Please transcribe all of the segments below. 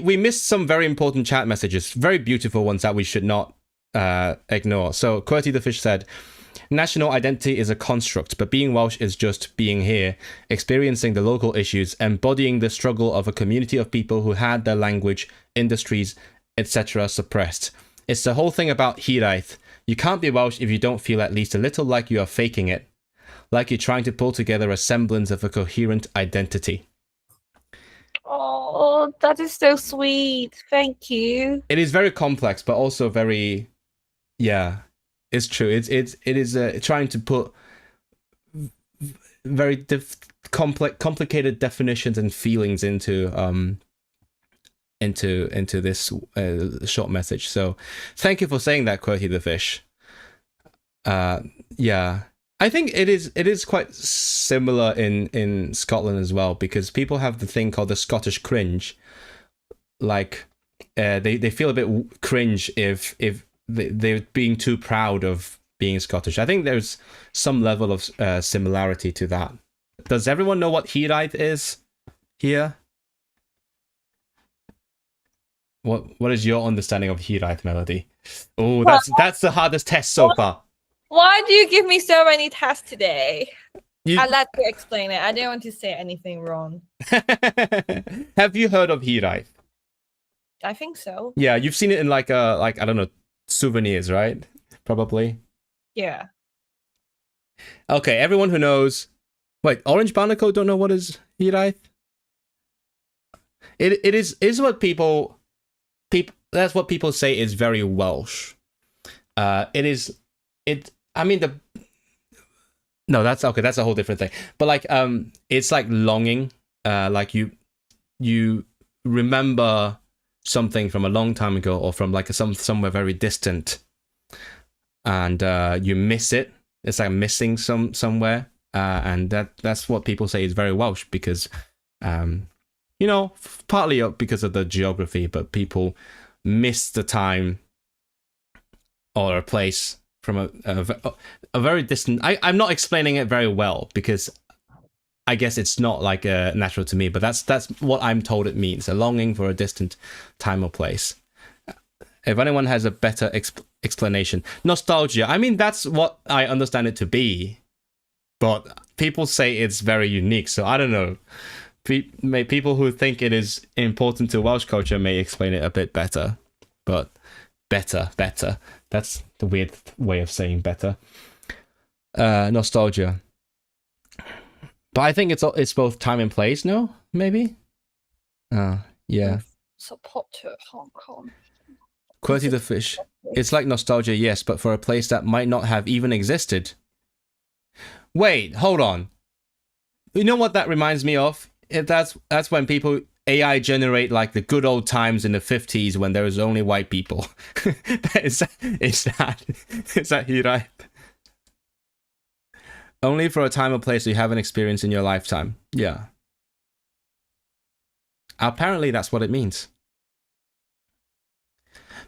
We missed some very important chat messages, very beautiful ones that we should not ignore. So Qwerty the Fish said, national identity is a construct, but being Welsh is just being here, experiencing the local issues, embodying the struggle of a community of people who had their language, industries, etc. suppressed. It's the whole thing about Hiraeth. You can't be Welsh if you don't feel at least a little like you are faking it, like you're trying to pull together a semblance of a coherent identity. Oh, that is so sweet. Thank you. It is very complex, but also very, yeah, it's true. It is trying to put very complicated definitions and feelings into this short message. So thank you for saying that, Qwerty the Fish. Yeah, I think it is quite similar in Scotland as well, because people have the thing called the Scottish cringe. Like they feel a bit cringe if they're being too proud of being Scottish. I think there's some level of similarity to that. Does everyone know what Hiraeth is here? What is your understanding of Hiraeth, Melody? Oh, that's the hardest test so far. Why do you give me so many tests today? You... I'll let you explain it. I don't want to say anything wrong. Have you heard of Hiraeth? I think so. Yeah, you've seen it in like I don't know, souvenirs, right? Probably. Yeah. Okay, everyone who knows. Wait, Orange Barnacle don't know what is Hiraeth? It is what people that's what people say is very Welsh. I mean no, that's okay, that's a whole different thing. But like it's like longing, like you remember something from a long time ago, or from like somewhere very distant, and you miss it. It's like missing somewhere, and that's what people say is very Welsh, because you know, partly because of the geography, but people miss the time or a place from a very distant. I'm not explaining it very well, because I guess it's not like natural to me, but that's what I'm told it means: a longing for a distant time or place. If anyone has a better explanation, nostalgia. I mean, that's what I understand it to be, but people say it's very unique. So I don't know. People who think it is important to Welsh culture may explain it a bit better, but better. That's the weird way of saying better. Nostalgia. But I think it's both time and place, no? Maybe? Yeah. Support to Hong Kong. Qwerty the Fish. It's like nostalgia, yes, but for a place that might not have even existed. Wait, hold on. You know what that reminds me of? That's when people AI generate like the good old times in the 50s when there was only white people. is that Hiraeth? Only for a time or place you haven't experienced in your lifetime. Yeah. Apparently that's what it means.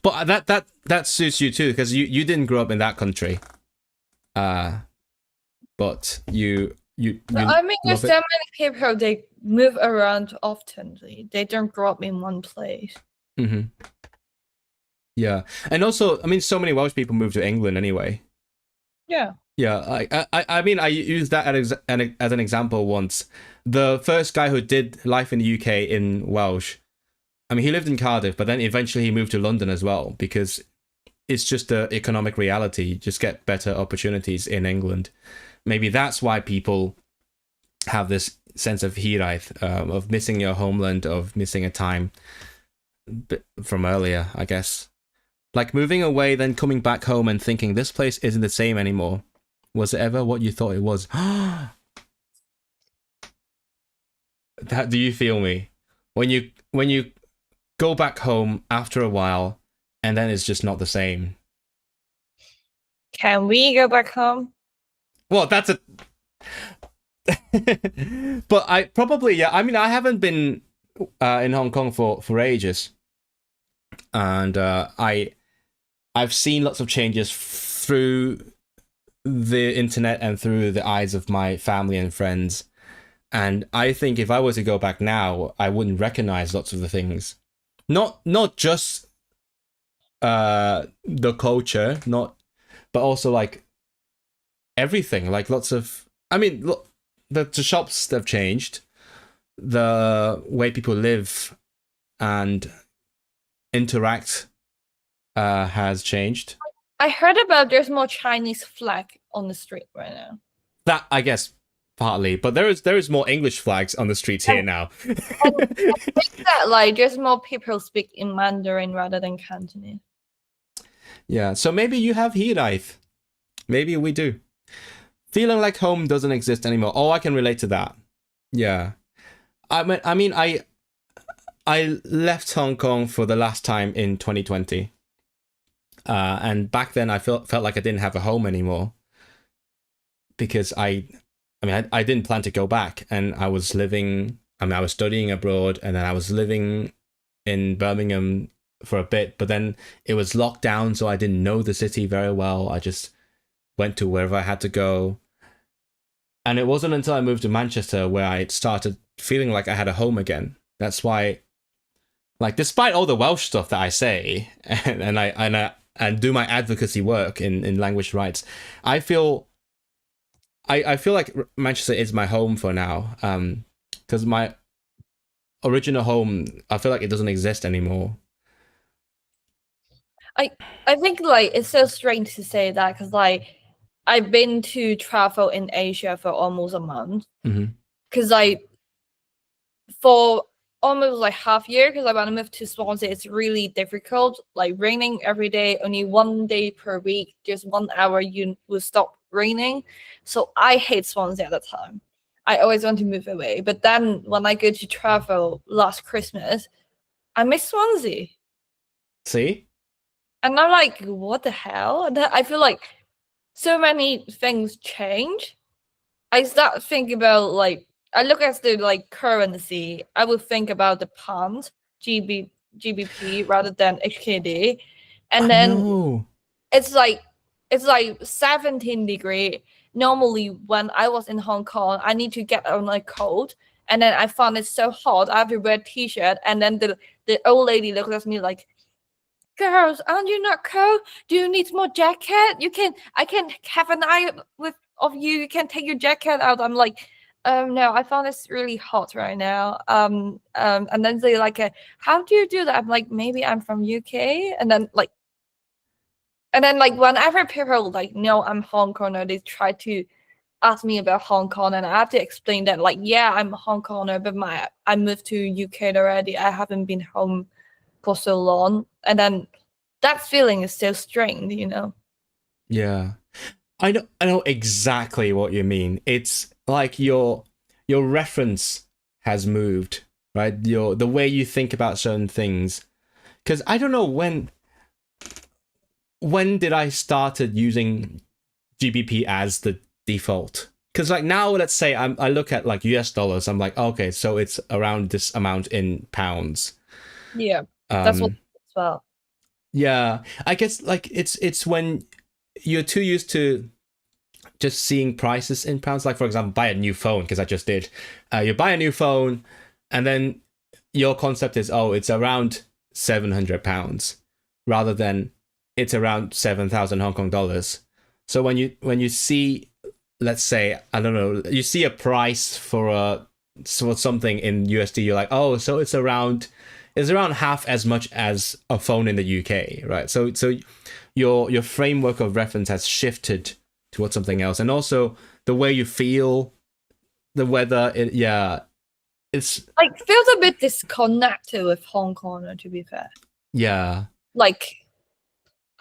But that suits you too, because you didn't grow up in that country. But you I mean, there's so many people, they move around often. They don't grow up in one place. Mm-hmm. Yeah, and also, I mean, so many Welsh people move to England anyway. Yeah. Yeah, I mean, I used that as an example once. The first guy who did life in the UK in Welsh, I mean, he lived in Cardiff, but then eventually he moved to London as well, because it's just the economic reality. You just get better opportunities in England. Maybe that's why people have this sense of Hiraeth, of missing your homeland, of missing a time from earlier, I guess. Like moving away, then coming back home and thinking, this place isn't the same anymore. Was it ever what you thought it was? Do you feel me? When you go back home after a while, and then it's just not the same. Can we go back home? Well, that's a... But I probably, yeah, I mean, I haven't been in Hong Kong for ages. And I've seen lots of changes through the internet and through the eyes of my family and friends. And I think if I were to go back now, I wouldn't recognize lots of the things. not just the culture, not but also like everything. Like lots of, I mean, look, the shops have changed, the way people live and interact has changed. I heard about there's more Chinese flag on the street right now. That, I guess, partly, but there is more English flags on the streets here now. And I think that like there's more people speak in Mandarin rather than Cantonese. Yeah, so maybe you have Hiraeth. Maybe we do. Feeling like home doesn't exist anymore. Oh, I can relate to that. Yeah. I left Hong Kong for the last time in 2020. And back then I felt like I didn't have a home anymore. Because I didn't plan to go back, and I was studying abroad, and then I was living in Birmingham for a bit, but then it was locked down, so I didn't know the city very well. I just went to wherever I had to go. And it wasn't until I moved to Manchester where I started feeling like I had a home again. That's why, like, despite all the Welsh stuff that I say and do my advocacy work in language rights, I feel like Manchester is my home for now. Because my original home, I feel like it doesn't exist anymore. I think like it's so strange to say that because like I've been to travel in Asia for almost a month. Because for almost like half year, because when I moved to Swansea, it's really difficult. Like raining every day, only 1 day per week, just 1 hour you will stop raining. So I hate Swansea at the time. I always want to move away. But then when I go to travel last Christmas, I miss Swansea. See? And I'm like, what the hell? And I feel like so many things change. I start thinking about like I look at the like currency. I would think about the pound, GBP rather than HKD, and then it's like 17 degree. Normally, when I was in Hong Kong, I need to get on a coat, and then I found it so hot. I have to wear a t-shirt, and then the old lady looks at me like, "Girls, aren't you not cold? Do you need more jacket? I can have an eye of you. You can take your jacket out." I'm like, no, I found this really hot right now. And then they like, how do you do that? I'm like, maybe I'm from UK. And then whenever people like know I'm Hong Konger, they try to ask me about Hong Kong, and I have to explain that like, yeah, I'm a Hong Konger, but I moved to UK already. I haven't been home for so long, and then that feeling is so strange, you know. Yeah, I know exactly what you mean. It's like your reference has moved, right? The way you think about certain things. Because I don't know when did I started using GBP as the default? Because like now, let's say I look at like US dollars, I'm like, okay, so it's around this amount in pounds. Yeah, that's what as well. Yeah, I guess like it's when you're too used to just seeing prices in pounds. Like for example, buy a new phone, because I just did. You buy a new phone, and then your concept is, oh, it's around £700, rather than it's around 7,000 Hong Kong dollars. So when you see, let's say, I don't know, you see a price for something in USD, you're like, oh, so it's around half as much as a phone in the UK, right? So your framework of reference has shifted towards something else, and also the way you feel, the weather. It's like feels a bit disconnected with Hong Kong, to be fair. Yeah. Like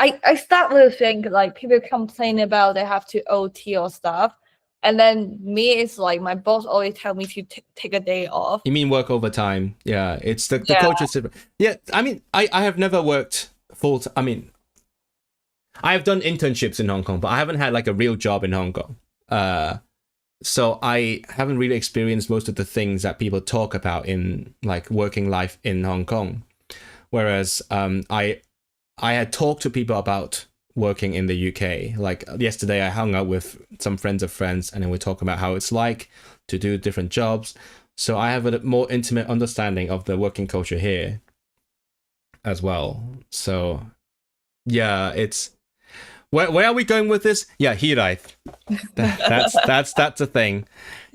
I start to think like people complain about they have to OT or stuff, and then me, it's like my boss always tell me to take a day off. You mean work overtime? Yeah, it's the culture. Yeah, I mean, I have never worked full. I mean, I have done internships in Hong Kong, but I haven't had like a real job in Hong Kong. So I haven't really experienced most of the things that people talk about in like working life in Hong Kong. Whereas I had talked to people about working in the UK. Like yesterday, I hung out with some friends of friends, and then we talk about how it's like to do different jobs. So I have a more intimate understanding of the working culture here. as well. So yeah, it's where are we going with this? Yeah, Hiraeth. That's a thing.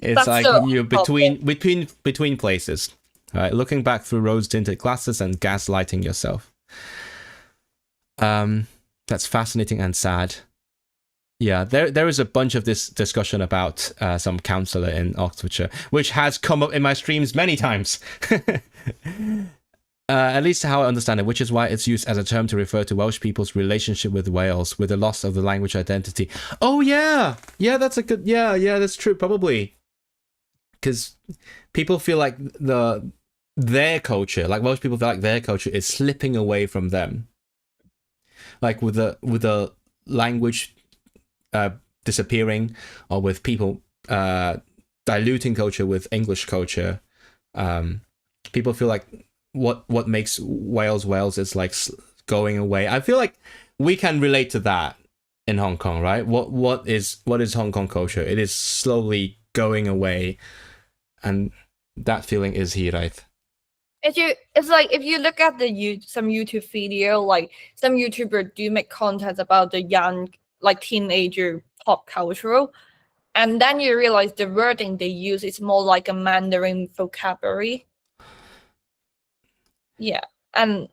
It's That's like so you're topic. between places. Right, looking back through rose-tinted glasses and gaslighting yourself. That's fascinating and sad. Yeah, there is a bunch of this discussion about some counsellor in Oxfordshire, which has come up in my streams many times. At least how I understand it, which is why it's used as a term to refer to Welsh people's relationship with Wales, with the loss of the language identity. Oh yeah, that's a good. Yeah, that's true. Probably because people feel like their culture, like Welsh people feel like their culture is slipping away from them, like with the language disappearing, or with people diluting culture with English culture. People feel like what makes Wales is like going away. I feel like we can relate to that in Hong Kong, right? What is Hong Kong culture? It is slowly going away, and that feeling is Hiraeth. It's like if you look at some YouTube video, like some YouTuber do make content about the young, like teenager pop culture, and then you realize the wording they use is more like a Mandarin vocabulary. Yeah, and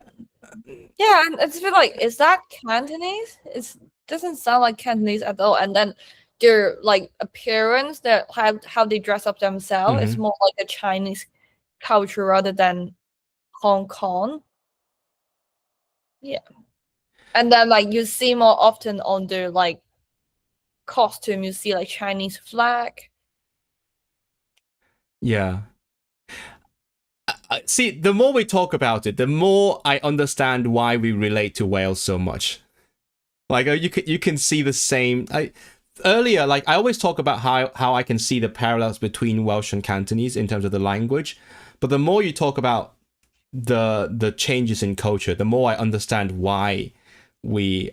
it's feel like, is that Cantonese? It doesn't sound like Cantonese at all. And then their like appearance, that how they dress up themselves, is more like a Chinese culture rather than Hong Kong. Yeah. And then like you see more often on their like costume, you see like Chinese flag. Yeah. See, the more we talk about it, the more I understand why we relate to Wales so much. Like you can see the same. Earlier, like I always talk about how I can see the parallels between Welsh and Cantonese in terms of the language, but the more you talk about the changes in culture, the more I understand why we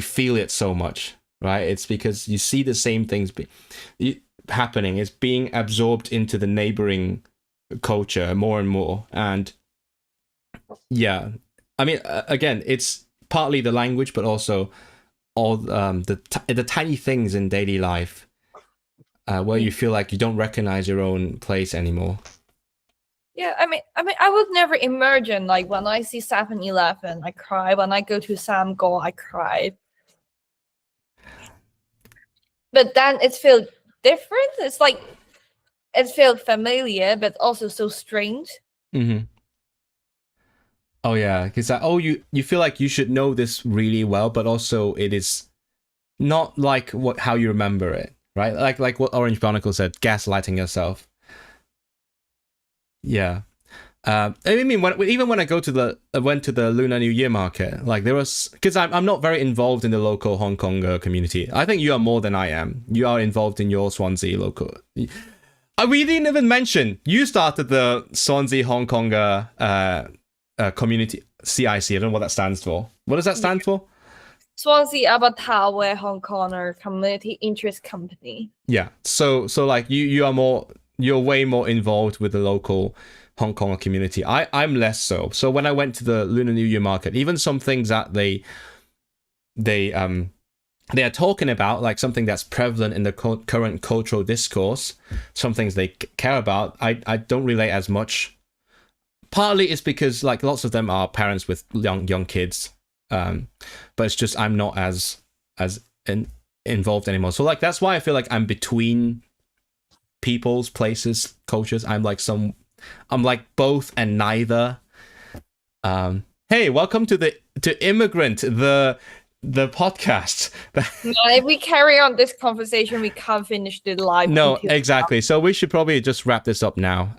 feel it so much. Right? It's because you see the same things happening. It's being absorbed into the neighboring culture more and more. And yeah, I mean, again, it's partly the language, but also all the tiny things in daily life where you feel like you don't recognize your own place anymore. Yeah, I mean, I would never imagine, like, when I see 7-Eleven, I cry. When I go to Samgo, I cry. But then it feels different. It's like it feels familiar, but also so strange. Mm-hmm. Oh yeah, because you feel like you should know this really well, but also it is not like how you remember it, right? Like what Orange Barnacle said, gaslighting yourself. Yeah. I mean, even when I went to the Lunar New Year market, like there was, because I'm not very involved in the local Hong Kong community. I think you are more than I am. You are involved in your Swansea local. We didn't even mention you started the Swansea Hong Kong community, CIC. I don't know what that stands for. What does that stand for? Swansea Abatawe Hong Konger Community Interest Company. Yeah. So like you're way more involved with the local Hong Kong community. I'm less so. So when I went to the Lunar New Year market, even some things that they are talking about, like something that's prevalent in the current cultural discourse, some things they care about, I don't relate as much. Partly it's because like lots of them are parents with young kids, but it's just I'm not as involved anymore. So like that's why I feel like I'm between people's, places, cultures. I'm like both and neither. Hey, welcome to Immigrant, the podcast. If we carry on this conversation, we can't finish the live. No, exactly. So we should probably just wrap this up now.